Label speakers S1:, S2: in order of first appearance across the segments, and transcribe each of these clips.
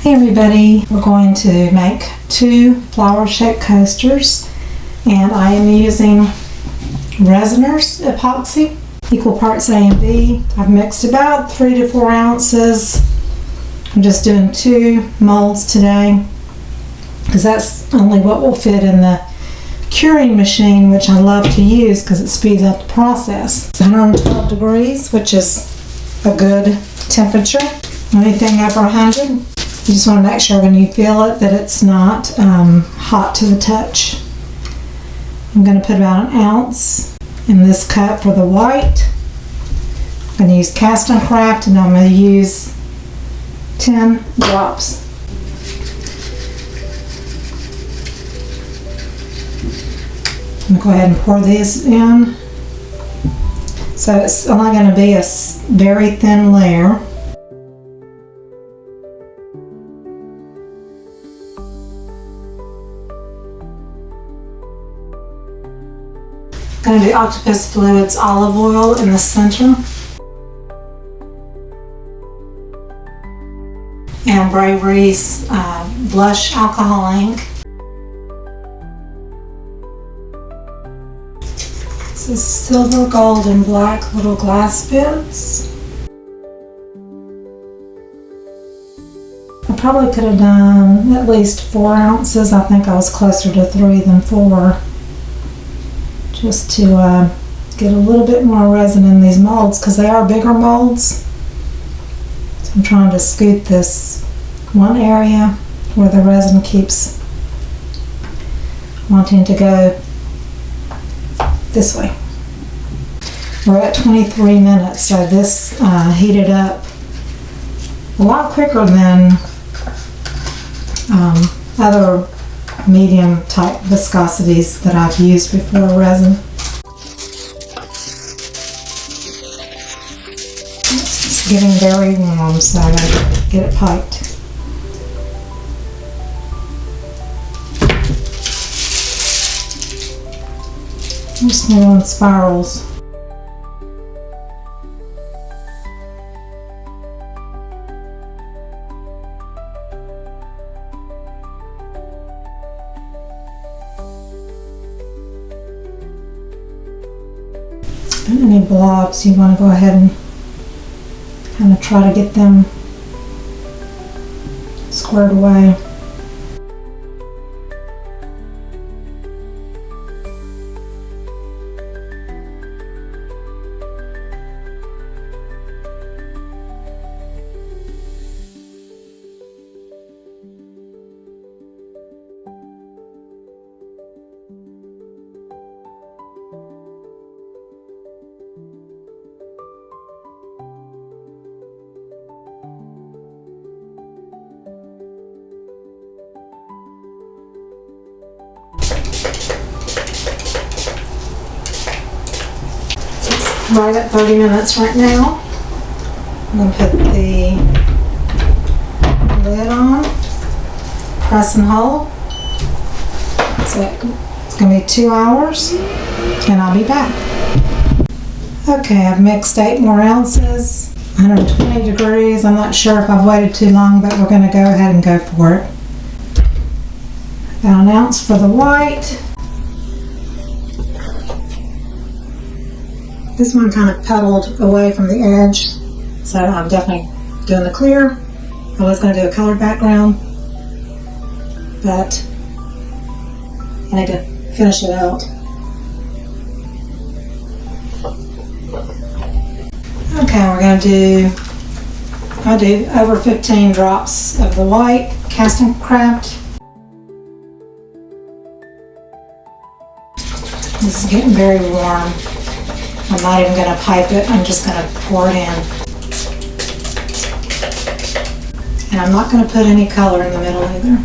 S1: Hey everybody, we're going to make 2 flower shaped coasters, and I am using Resiners epoxy, equal parts A and B. I've mixed about 3 to 4 ounces. I'm just doing 2 molds today because that's only what will fit in the curing machine, which I love to use because it speeds up the process. It's 112 degrees, which is a good temperature. Anything over 100. You just want to make sure when you feel it that it's not hot to the touch. I'm going to put about 1 ounce in this cup for the white. I'm going to use cast and craft, and I'm going to use 10 drops. I'm going to go ahead and pour these in. So it's only going to be a very thin layer. I'm going to do Octopus Fluids olive oil in the center, and Bravery's blush alcohol ink. This is silver, gold, and black little glass bits. I probably could have done at least 4 ounces. I think I was closer to 3 than 4. Just to get a little bit more resin in these molds because they are bigger molds. So I'm trying to scoot this one area where the resin keeps wanting to go this way. We're at 23 minutes, so this heated up a lot quicker than other medium type viscosities that I've used before resin. It's getting very warm, so I gotta get it piped. I'm just doing spirals. Any blobs, you want to go ahead and kind of try to get them squared away. Right at 30 minutes right now. I'm going to put the lid on, press and hold. So it's going to be 2 hours, and I'll be back. Okay, I've mixed 8 more ounces, 120 degrees. I'm not sure if I've waited too long, but we're going to go ahead and go for it. About 1 ounce for the white. This one kind of pedaled away from the edge, so I'm definitely doing the clear. I was going to do a colored background, but I need to finish it out. Okay, I'll do over 15 drops of the white cast and craft. This is getting very warm. I'm not even going to pipe it, I'm just going to pour it in. And I'm not going to put any color in the middle either.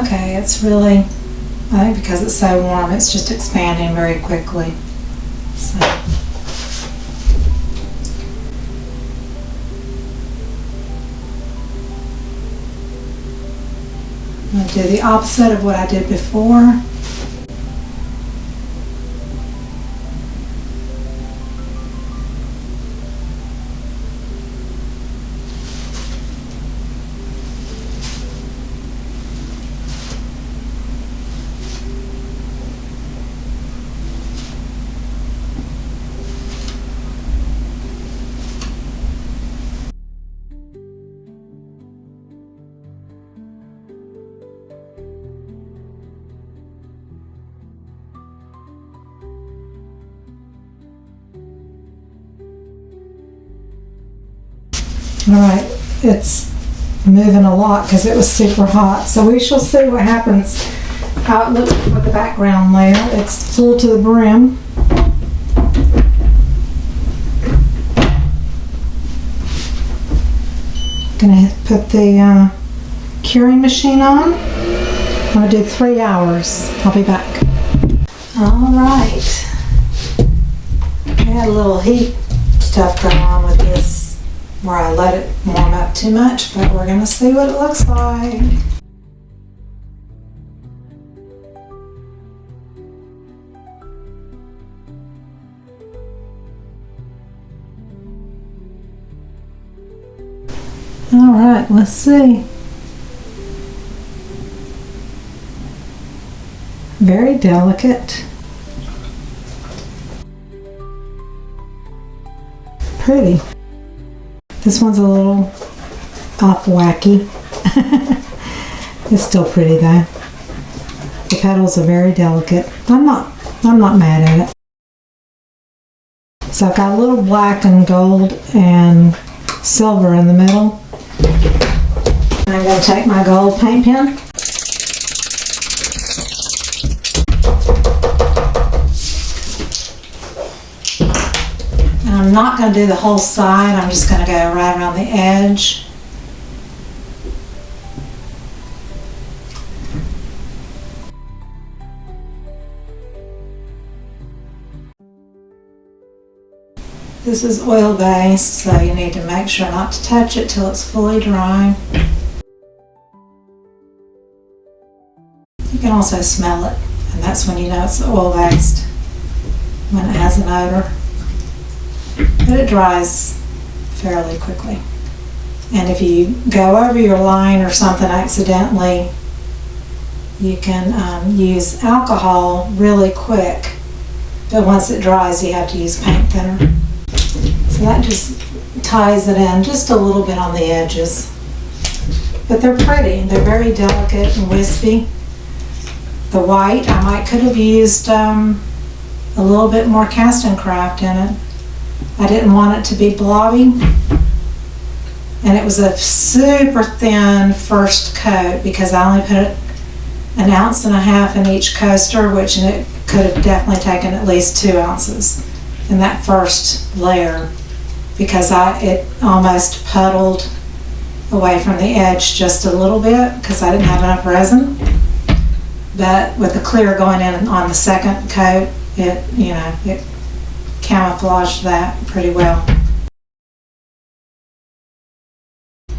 S1: Okay, it's really, I think because it's so warm, it's just expanding very quickly. So. I'm going to do the opposite of what I did before. Alright, it's moving a lot because it was super hot. So we shall see what happens, how it looks with the background layer. It's full to the brim. Gonna put the curing machine on. I'm gonna do 3 hours. I'll be back. Alright. I had a little heat stuff going on with this where I let it warm up too much, but we're gonna see what it looks like. Alright, let's see. Very delicate. Pretty. This one's a little off wacky. It's still pretty though. The petals are very delicate. I'm not mad at it. So I've got a little black and gold and silver in the middle. I'm going to take my gold paint pen. And I'm not going to do the whole side, I'm just going to go right around the edge. This is oil based, so you need to make sure not to touch it till it's fully dry. You can also smell it, and that's when you know it's oil based, when it has an odor. But it dries fairly quickly. And if you go over your line or something accidentally, you can use alcohol really quick, but once it dries you have to use paint thinner. So that just ties it in just a little bit on the edges. But they're pretty. They're very delicate and wispy. The white, could have used a little bit more cast and craft in it. I didn't want it to be blobby. And it was a super thin first coat because I only put 1.5 ounces in each coaster, which it could have definitely taken at least 2 ounces in that first layer, because it almost puddled away from the edge just a little bit because I didn't have enough resin. But with the clear going in on the second coat, it camouflaged that pretty well.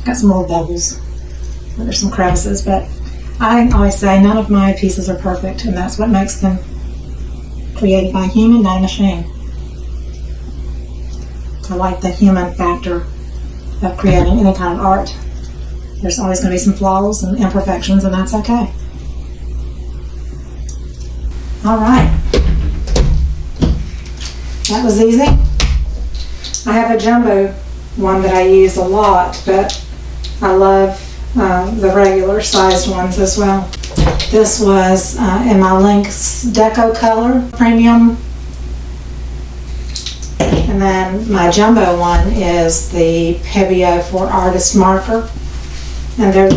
S1: Got some more bubbles. There's some crevices, but I always say none of my pieces are perfect, and that's what makes them created by a human, not a machine. I like the human factor of creating any kind of art. There's always going to be some flaws and imperfections, and that's okay. Alright. That was easy. I have a jumbo one that I use a lot, but I love the regular sized ones as well. This was in my Lynx Deco Color Premium. And then my jumbo one is the Pebeo for Artist Marker. And they're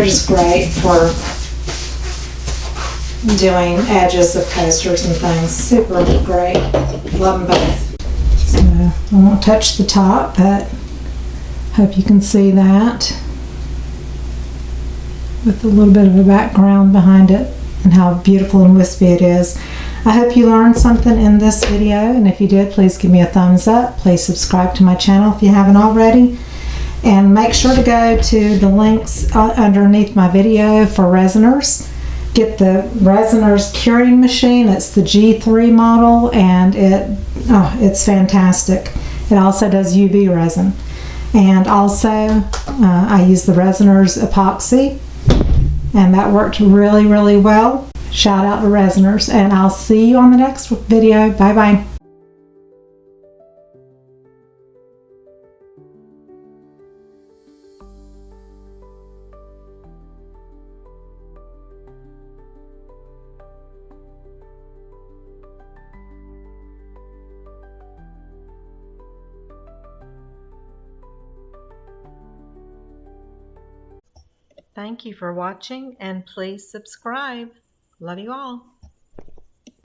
S1: just great for doing edges of coasters and things. Super great. Love them both. So I won't touch the top, but hope you can see that with a little bit of a background behind it and how beautiful and wispy it is. I hope you learned something in this video, and if you did, please give me a thumbs up. Please subscribe to my channel if you haven't already. And make sure to go to the links underneath my video for resiners. Get the resiners curing machine. It's the G3 model, and it's fantastic. It also does UV resin. And also, I use the resiners epoxy, and that worked really, really well. Shout out to resiners, and I'll see you on the next video. Bye bye.
S2: Thank you for watching and please subscribe. Love you all.